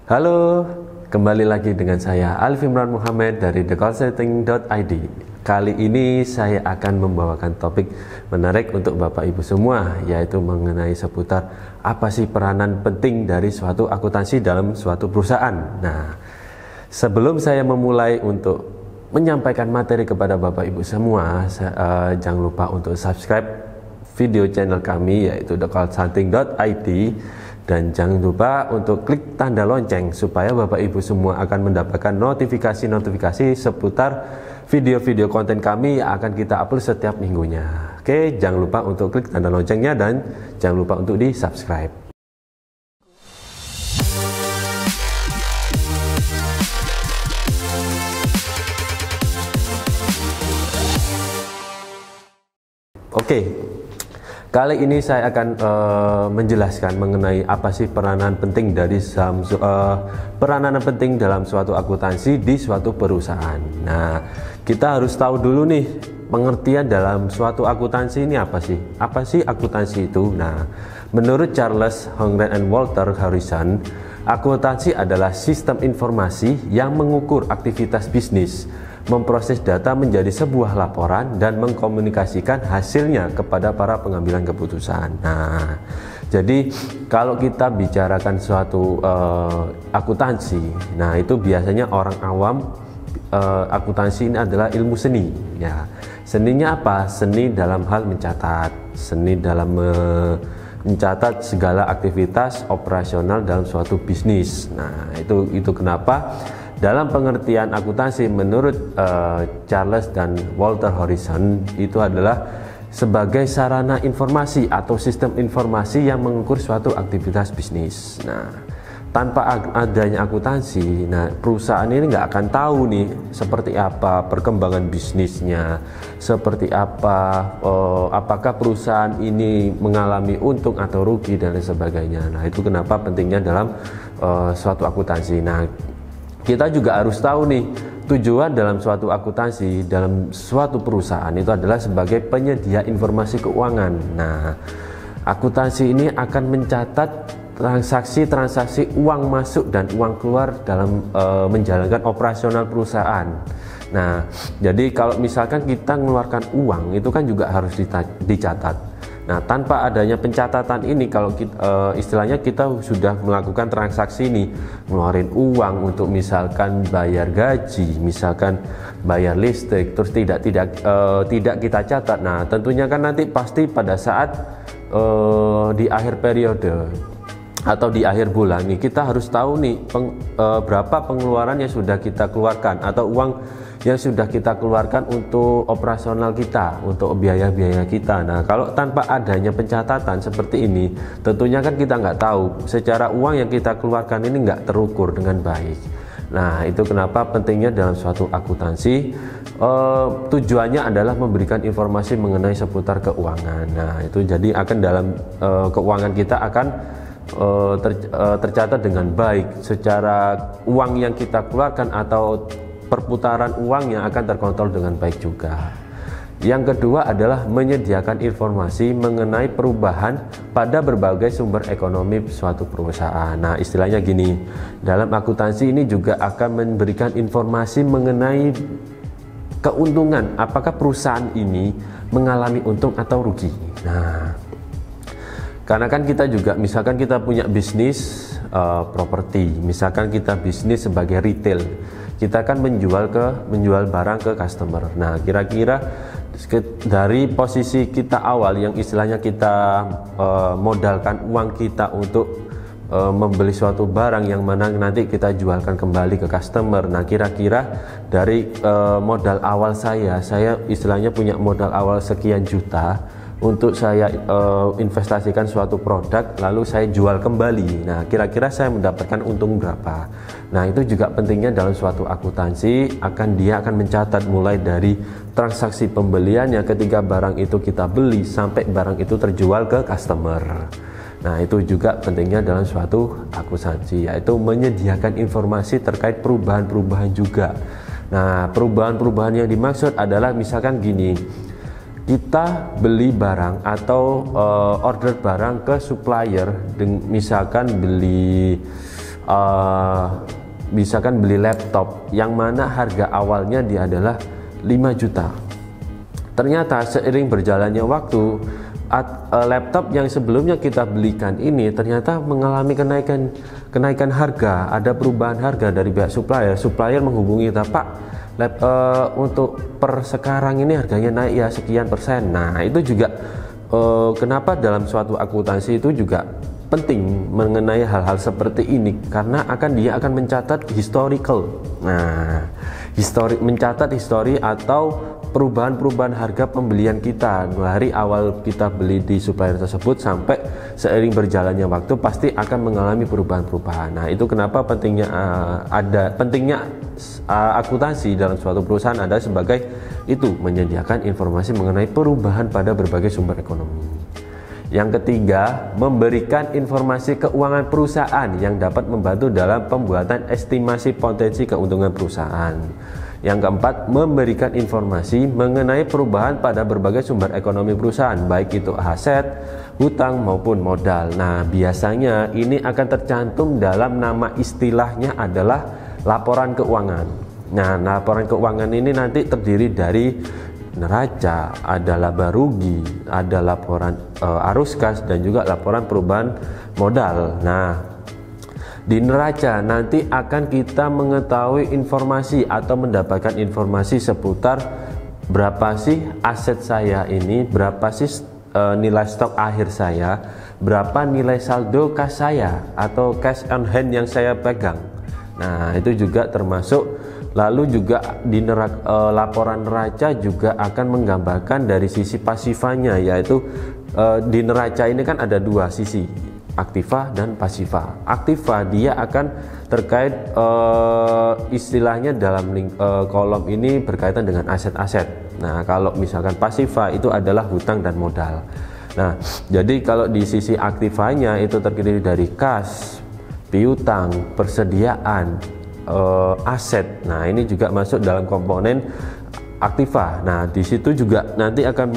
Halo, kembali lagi dengan saya Alif Imran Muhammad dari theconsulting.id. Kali ini saya akan membawakan topik menarik untuk Bapak Ibu semua, yaitu mengenai seputar apa sih peranan penting dari suatu akuntansi dalam suatu perusahaan. Nah, sebelum saya memulai untuk menyampaikan materi kepada Bapak Ibu semua, jangan lupa untuk subscribe video channel kami yaitu theconsulting.id. Dan jangan lupa untuk klik tanda lonceng supaya Bapak Ibu semua akan mendapatkan notifikasi-notifikasi seputar video-video konten kami yang akan kita upload setiap minggunya. Oke, jangan lupa untuk klik tanda loncengnya dan jangan lupa untuk di subscribe. Oke. Kali ini saya akan menjelaskan mengenai apa sih peranan penting dari peranan penting dalam suatu akuntansi di suatu perusahaan. Nah, kita harus tahu dulu nih pengertian dalam suatu akuntansi ini apa sih? Apa sih akuntansi itu? Nah, menurut Charles Hongren and Walter Harrison, akuntansi adalah sistem informasi yang mengukur aktivitas bisnis, memproses data menjadi sebuah laporan dan mengkomunikasikan hasilnya kepada para pengambilan keputusan. Nah, jadi kalau kita bicarakan suatu akuntansi, nah itu biasanya orang awam akuntansi ini adalah ilmu seni. Ya, seninya apa? Seni dalam hal mencatat, seni dalam mencatat segala aktivitas operasional dalam suatu bisnis. Nah, itu kenapa dalam pengertian akuntansi menurut Charles dan Walter Harrison itu adalah sebagai sarana informasi atau sistem informasi yang mengukur suatu aktivitas bisnis. Nah, tanpa adanya akuntansi, nah perusahaan ini nggak akan tahu nih seperti apa perkembangan bisnisnya, seperti apa apakah perusahaan ini mengalami untung atau rugi dan lain sebagainya. Nah, itu kenapa pentingnya dalam suatu akuntansi. Nah, kita juga harus tahu nih tujuan dalam suatu akuntansi dalam suatu perusahaan itu adalah sebagai penyedia informasi keuangan. Nah, akuntansi ini akan mencatat transaksi-transaksi uang masuk dan uang keluar dalam menjalankan operasional perusahaan. Nah, jadi kalau misalkan kita mengeluarkan uang itu kan juga harus dicatat. Nah, tanpa adanya pencatatan ini, kalau kita, istilahnya kita sudah melakukan transaksi ini, ngeluarin uang untuk misalkan bayar gaji, misalkan bayar listrik, terus tidak kita catat. Nah, tentunya kan nanti pasti pada saat di akhir periode atau di akhir bulan nih kita harus tahu nih berapa pengeluaran yang sudah kita keluarkan atau uang yang sudah kita keluarkan untuk operasional kita, untuk biaya-biaya kita. Nah, kalau tanpa adanya pencatatan seperti ini, tentunya kan kita nggak tahu secara uang yang kita keluarkan ini nggak terukur dengan baik. Nah, itu kenapa pentingnya dalam suatu akuntansi. Tujuannya adalah memberikan informasi mengenai seputar keuangan. Nah, itu jadi akan dalam keuangan kita akan tercatat dengan baik secara uang yang kita keluarkan atau perputaran uang yang akan terkontrol dengan baik juga. Yang kedua adalah menyediakan informasi mengenai perubahan pada berbagai sumber ekonomi suatu perusahaan. Nah, istilahnya gini, dalam akuntansi ini juga akan memberikan informasi mengenai keuntungan, apakah perusahaan ini mengalami untung atau rugi. Nah, karena kan kita juga misalkan kita punya bisnis properti, misalkan kita bisnis sebagai retail, kita kan menjual barang ke customer. Nah, kira-kira dari posisi kita awal yang istilahnya kita modalkan uang kita untuk membeli suatu barang yang mana nanti kita jualkan kembali ke customer. Nah, kira-kira dari modal awal saya istilahnya punya modal awal sekian juta untuk saya investasikan suatu produk lalu saya jual kembali. Nah, kira-kira saya mendapatkan untung berapa. Nah, itu juga pentingnya dalam suatu akuntansi, dia akan mencatat mulai dari transaksi pembeliannya ketika barang itu kita beli sampai barang itu terjual ke customer. Nah, itu juga pentingnya dalam suatu akuntansi, yaitu menyediakan informasi terkait perubahan-perubahan juga. Nah, perubahan-perubahan yang dimaksud adalah misalkan gini, kita beli barang atau order barang ke supplier, misalkan beli misalkan beli laptop yang mana harga awalnya dia adalah 5 juta. Ternyata seiring berjalannya waktu, laptop yang sebelumnya kita belikan ini ternyata mengalami kenaikan harga, ada perubahan harga dari pihak supplier. Supplier menghubungi kita, Pak, untuk per sekarang ini harganya naik ya sekian persen. Nah, itu juga kenapa dalam suatu akuntansi itu juga penting mengenai hal-hal seperti ini, karena dia akan mencatat historical. Nah, mencatat histori atau perubahan harga pembelian kita dari awal kita beli di supplier tersebut sampai seiring berjalannya waktu pasti akan mengalami perubahan. Nah, itu kenapa pentingnya akuntansi dalam suatu perusahaan ada sebagai itu, menyediakan informasi mengenai perubahan pada berbagai sumber ekonomi. Yang ketiga, memberikan informasi keuangan perusahaan yang dapat membantu dalam pembuatan estimasi potensi keuntungan perusahaan. Yang keempat, memberikan informasi mengenai perubahan pada berbagai sumber ekonomi perusahaan, baik itu aset, hutang maupun modal. Nah, biasanya ini akan tercantum dalam nama istilahnya adalah laporan keuangan. Nah, laporan keuangan ini nanti terdiri dari neraca, ada laba rugi, ada laporan arus kas, dan juga laporan perubahan modal. Nah, di neraca nanti akan kita mengetahui informasi atau mendapatkan informasi seputar berapa sih aset saya ini, berapa sih nilai stok akhir saya, berapa nilai saldo kas saya atau cash on hand yang saya pegang. Nah, itu juga termasuk. Lalu juga di laporan neraca juga akan menggambarkan dari sisi pasifanya, yaitu di neraca ini kan ada dua sisi, aktiva dan pasiva. Aktiva dia akan terkait istilahnya dalam kolom ini berkaitan dengan aset-aset. Nah, kalau misalkan pasiva itu adalah hutang dan modal. Nah, jadi kalau di sisi aktivanya itu terdiri dari kas, piutang, persediaan, aset. Nah, ini juga masuk dalam komponen aktiva. Nah, di situ juga nanti akan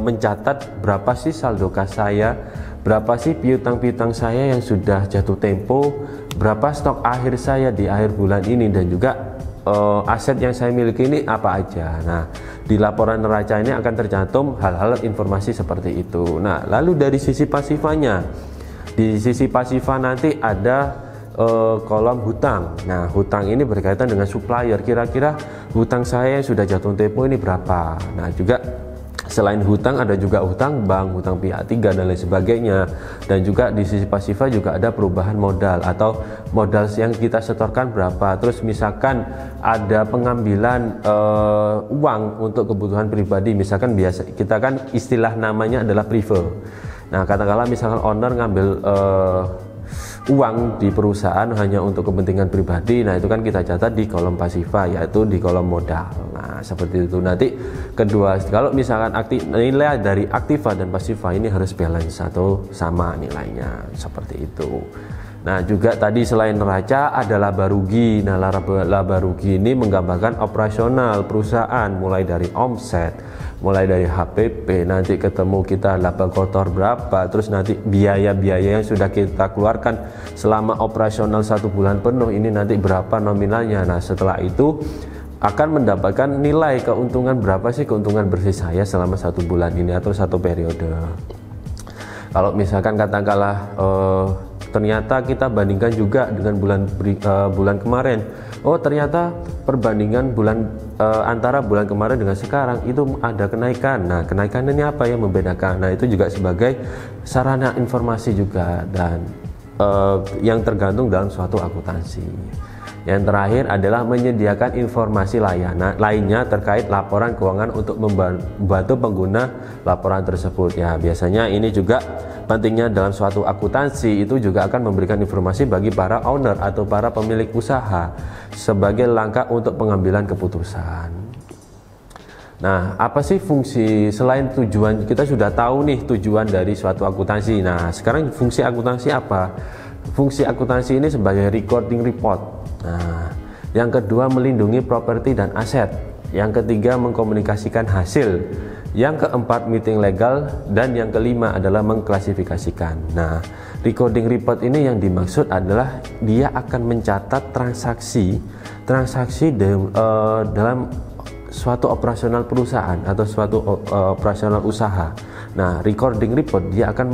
mencatat berapa sih saldo kas saya, berapa sih piutang-piutang saya yang sudah jatuh tempo, berapa stok akhir saya di akhir bulan ini, dan juga aset yang saya miliki ini apa aja. Nah, di laporan neraca ini akan tercantum hal-hal informasi seperti itu. Nah, lalu dari sisi pasifanya, di sisi pasifa nanti ada kolom hutang. Nah, hutang ini berkaitan dengan supplier. Kira-kira hutang saya yang sudah jatuh tempo ini berapa. Nah, juga selain hutang ada juga hutang bank, hutang pihak ketiga, dan lain sebagainya. Dan juga di sisi pasifa juga ada perubahan modal atau modal yang kita setorkan berapa. Terus misalkan ada pengambilan uang untuk kebutuhan pribadi, misalkan biasa kita kan istilah namanya adalah prefer. Nah, katakanlah misalkan owner ngambil uang di perusahaan hanya untuk kepentingan pribadi. Nah, itu kan kita catat di kolom pasifa, yaitu di kolom modal. Nah, seperti itu. Nanti kedua, kalau misalkan nilai dari aktiva dan pasifa ini harus balance atau sama nilainya, seperti itu. Nah, juga tadi selain neraca ada laba rugi. Nah, laba rugi ini menggambarkan operasional perusahaan, mulai dari omset, mulai dari HPP, nanti ketemu kita laba kotor berapa, terus nanti biaya-biaya yang sudah kita keluarkan selama operasional 1 bulan penuh ini nanti berapa nominalnya. Nah, setelah itu akan mendapatkan nilai keuntungan, berapa sih keuntungan bersih saya selama 1 bulan ini atau 1 periode. Kalau misalkan katakanlah ternyata kita bandingkan juga dengan bulan kemarin, oh ternyata perbandingan antara bulan kemarin dengan sekarang itu ada kenaikan. Nah, kenaikan ini apa yang membedakan? Nah, itu juga sebagai sarana informasi juga, dan yang tergantung dalam suatu akuntansi. Yang terakhir adalah menyediakan informasi lainnya terkait laporan keuangan untuk membantu pengguna laporan tersebut. Ya, biasanya ini juga pentingnya dalam suatu akuntansi, itu juga akan memberikan informasi bagi para owner atau para pemilik usaha sebagai langkah untuk pengambilan keputusan. Nah, apa sih fungsi selain tujuan? Kita sudah tahu nih tujuan dari suatu akuntansi. Nah, sekarang fungsi akuntansi apa? Fungsi akuntansi ini sebagai recording report. Nah, yang kedua melindungi properti dan aset. Yang ketiga mengkomunikasikan hasil. Yang keempat meeting legal, dan yang kelima adalah mengklasifikasikan. Nah, Recording report ini yang dimaksud adalah dia akan mencatat transaksi dalam suatu operasional perusahaan atau suatu operasional usaha. Nah, recording report dia akan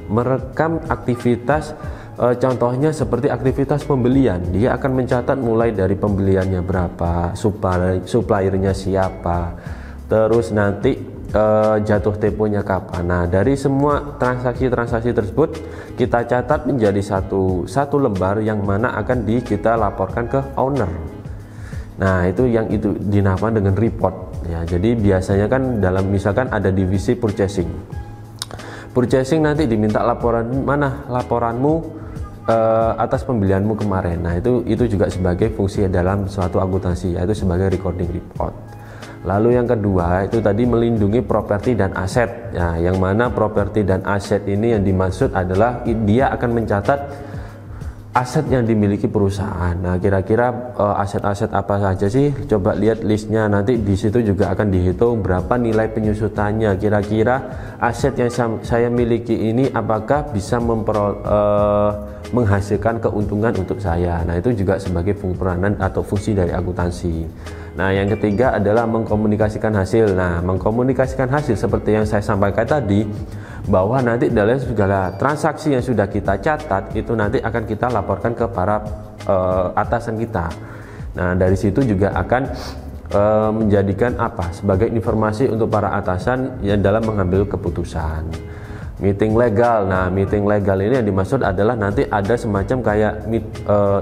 merekam aktivitas, contohnya seperti aktivitas pembelian. Dia akan mencatat mulai dari pembeliannya berapa, suppliernya siapa, terus nanti jatuh temponya kapan. Nah, dari semua transaksi tersebut kita catat menjadi satu lembar yang mana akan kita laporkan ke owner. Nah, itu dinamakan dengan report ya. Jadi biasanya kan misalkan ada divisi purchasing nanti diminta laporanmu atas pembelianmu kemarin. Nah, itu juga sebagai fungsi dalam suatu akuntansi, yaitu sebagai recording report. Lalu yang kedua itu tadi melindungi properti dan aset ya, yang mana properti dan aset ini yang dimaksud adalah dia akan mencatat aset yang dimiliki perusahaan. Nah, kira-kira aset-aset apa saja sih? Coba lihat listnya, nanti di situ juga akan dihitung berapa nilai penyusutannya. Kira-kira aset yang saya miliki ini apakah bisa menghasilkan keuntungan untuk saya. Nah, itu juga sebagai peranan atau fungsi dari akuntansi. Nah, yang ketiga adalah mengkomunikasikan hasil. Nah, mengkomunikasikan hasil seperti yang saya sampaikan tadi, bahwa nanti dalam segala transaksi yang sudah kita catat itu nanti akan kita laporkan ke para atasan kita. Nah, dari situ juga akan menjadikan sebagai informasi untuk para atasan yang dalam mengambil keputusan. Meeting legal. Nah, meeting legal ini yang dimaksud adalah nanti ada semacam kayak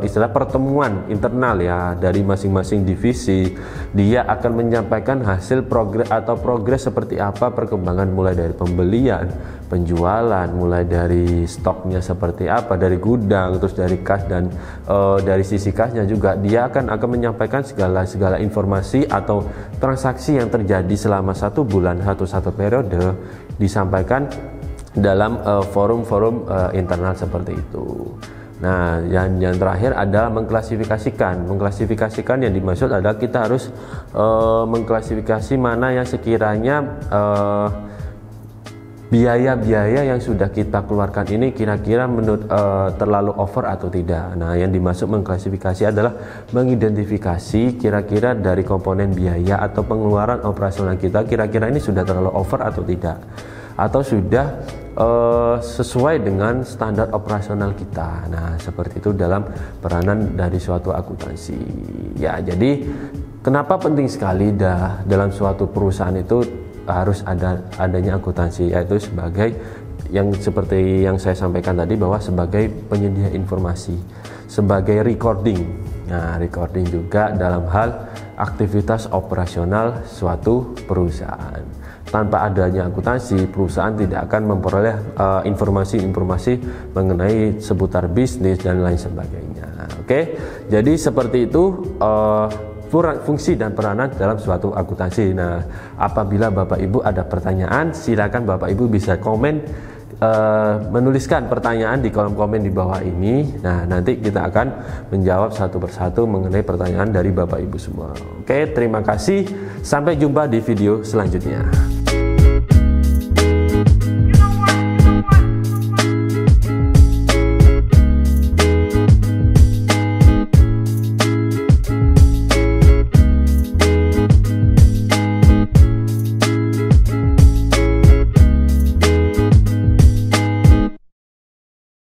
istilah pertemuan internal ya dari masing-masing divisi. Dia akan menyampaikan hasil progres seperti apa perkembangan mulai dari pembelian, penjualan, mulai dari stoknya seperti apa, dari gudang, terus dari kas, dan dari sisi kasnya juga dia akan menyampaikan segala informasi atau transaksi yang terjadi selama 1 bulan atau 1 periode, disampaikan dalam forum-forum internal seperti itu. Nah, yang terakhir adalah mengklasifikasikan yang dimaksud adalah kita harus mengklasifikasi mana yang sekiranya biaya-biaya yang sudah kita keluarkan ini kira-kira menurut terlalu over atau tidak. Nah, yang dimaksud mengklasifikasi adalah mengidentifikasi kira-kira dari komponen biaya atau pengeluaran operasional kita kira-kira ini sudah terlalu over atau tidak, atau sudah sesuai dengan standar operasional kita. Nah, seperti itu dalam peranan dari suatu akuntansi. Ya, jadi kenapa penting sekali dalam suatu perusahaan itu harus adanya akuntansi, yaitu sebagai yang seperti yang saya sampaikan tadi, bahwa sebagai penyedia informasi, sebagai recording. Nah, recording juga dalam hal aktivitas operasional suatu perusahaan. Tanpa adanya akuntansi, perusahaan tidak akan memperoleh informasi-informasi mengenai seputar bisnis dan lain sebagainya. Oke, jadi seperti itu fungsi dan peranan dalam suatu akuntansi. Nah, apabila Bapak Ibu ada pertanyaan, silakan Bapak Ibu bisa menuliskan pertanyaan di kolom komen di bawah ini. Nah, nanti kita akan menjawab satu persatu mengenai pertanyaan dari Bapak Ibu semua. Oke, terima kasih. Sampai jumpa di video selanjutnya.